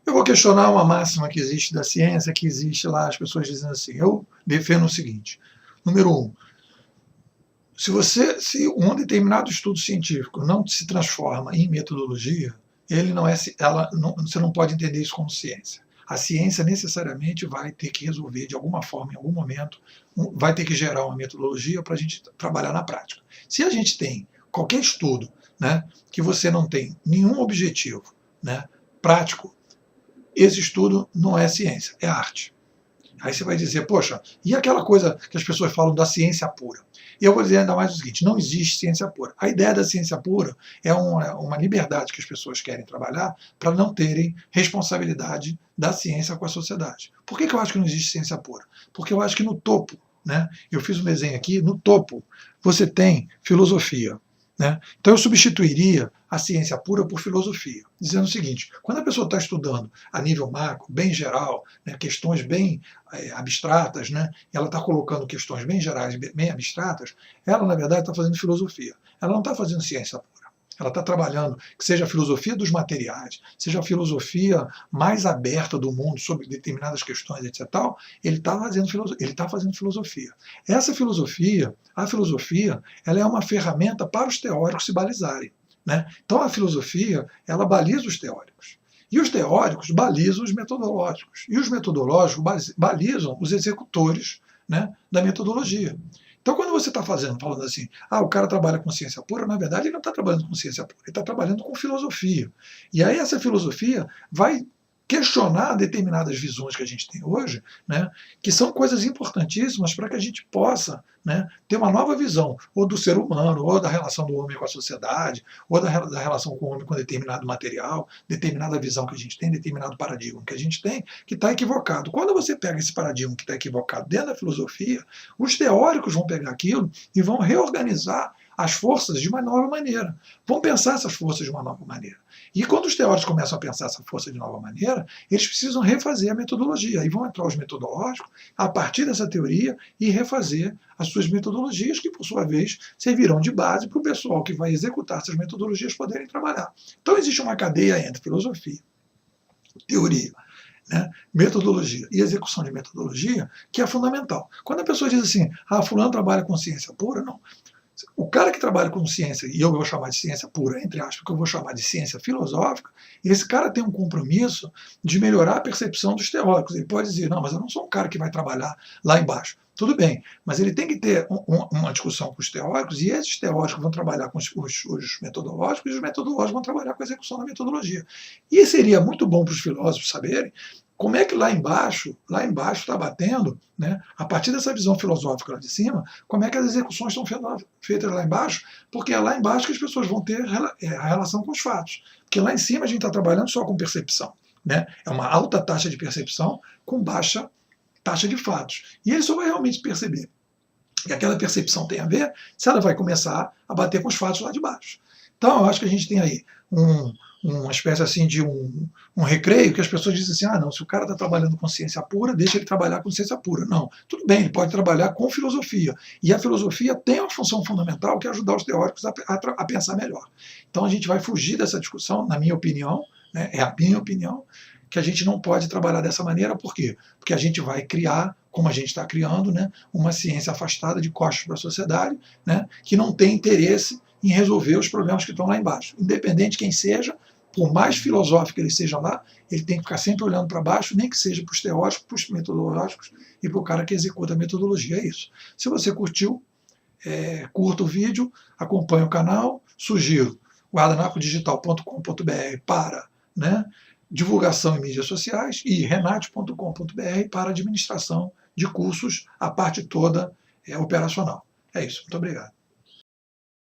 Eu vou questionar uma máxima que existe da ciência, que existe lá, as pessoas dizendo assim, eu defendo o seguinte, número um, se um determinado estudo científico não se transforma em metodologia, ele não é, você não pode entender isso como ciência. A ciência necessariamente vai ter que resolver de alguma forma, em algum momento, vai ter que gerar uma metodologia para a gente trabalhar na prática. Se a gente tem qualquer estudo, né, que você não tem nenhum objetivo, né, prático, esse estudo não é ciência, é arte. Aí você vai dizer, poxa, e aquela coisa que as pessoas falam da ciência pura? E eu vou dizer ainda mais o seguinte, não existe ciência pura. A ideia da ciência pura é uma liberdade que as pessoas querem trabalhar para não terem responsabilidade da ciência com a sociedade. Por que eu acho que não existe ciência pura? Porque eu acho que no topo, né, eu fiz um desenho aqui, no topo você tem filosofia. Né? Então eu substituiria a ciência pura por filosofia, dizendo o seguinte, quando a pessoa está estudando a nível macro, bem geral, né, questões bem abstratas, né, ela está colocando questões bem gerais, bem abstratas, ela na verdade está fazendo filosofia, ela não está fazendo ciência pura. Ela está trabalhando que seja a filosofia dos materiais, seja a filosofia mais aberta do mundo sobre determinadas questões, etc. Ele está fazendo filosofia. Essa filosofia, a filosofia, ela é uma ferramenta para os teóricos se balizarem. Né? Então a filosofia, ela baliza os teóricos. E os teóricos balizam os metodológicos. E os metodológicos balizam os executores, né, da metodologia. Então, quando você está falando assim, o cara trabalha com ciência pura, na verdade ele não está trabalhando com ciência pura, ele está trabalhando com filosofia. E aí essa filosofia vai questionar determinadas visões que a gente tem hoje, né, que são coisas importantíssimas para que a gente possa, né, ter uma nova visão, ou do ser humano, ou da relação do homem com a sociedade, ou da relação com o homem com determinado material, determinada visão que a gente tem, determinado paradigma que a gente tem, que está equivocado. Quando você pega esse paradigma que está equivocado dentro da filosofia, os teóricos vão pegar aquilo e vão reorganizar as forças de uma nova maneira. Vão pensar essas forças de uma nova maneira. E quando os teóricos começam a pensar essa força de nova maneira, eles precisam refazer a metodologia. Aí vão entrar os metodológicos a partir dessa teoria e refazer as suas metodologias, que por sua vez servirão de base para o pessoal que vai executar essas metodologias poderem trabalhar. Então existe uma cadeia entre filosofia, teoria, né, metodologia e execução de metodologia, que é fundamental. Quando a pessoa diz assim, fulano trabalha com ciência pura, não. O cara que trabalha com ciência, e eu vou chamar de ciência pura, entre aspas, que eu vou chamar de ciência filosófica, esse cara tem um compromisso de melhorar a percepção dos teóricos. Ele pode dizer, não, mas eu não sou um cara que vai trabalhar lá embaixo. Tudo bem, mas ele tem que ter uma discussão com os teóricos, e esses teóricos vão trabalhar com os metodológicos, e os metodológicos vão trabalhar com a execução da metodologia. E seria muito bom para os filósofos saberem como é que lá embaixo está batendo, né, a partir dessa visão filosófica lá de cima, como é que as execuções estão feitas lá embaixo, porque é lá embaixo que as pessoas vão ter a relação com os fatos. Porque lá em cima a gente está trabalhando só com percepção. Né? É uma alta taxa de percepção com baixa taxa de fatos. E ele só vai realmente perceber que aquela percepção tem a ver se ela vai começar a bater com os fatos lá de baixo. Então eu acho que a gente tem aí uma espécie assim de um recreio que as pessoas dizem assim, não, se o cara está trabalhando com ciência pura, deixa ele trabalhar com ciência pura. Não, tudo bem, ele pode trabalhar com filosofia. E a filosofia tem uma função fundamental que é ajudar os teóricos a pensar melhor. Então a gente vai fugir dessa discussão, na minha opinião, né, é a minha opinião, que a gente não pode trabalhar dessa maneira, por quê? Porque a gente vai criar, como a gente está criando, né, uma ciência afastada de costas para a sociedade, né, que não tem interesse em resolver os problemas que estão lá embaixo. Independente de quem seja, por mais filosófico ele seja lá, ele tem que ficar sempre olhando para baixo, nem que seja para os teóricos, para os metodológicos e para o cara que executa a metodologia. É isso. Se você curtiu, curta o vídeo, acompanhe o canal, sugiro guardanapodigital.com.br para, né, divulgação em mídias sociais e renate.com.br para administração de cursos, a parte toda operacional. É isso. Muito obrigado.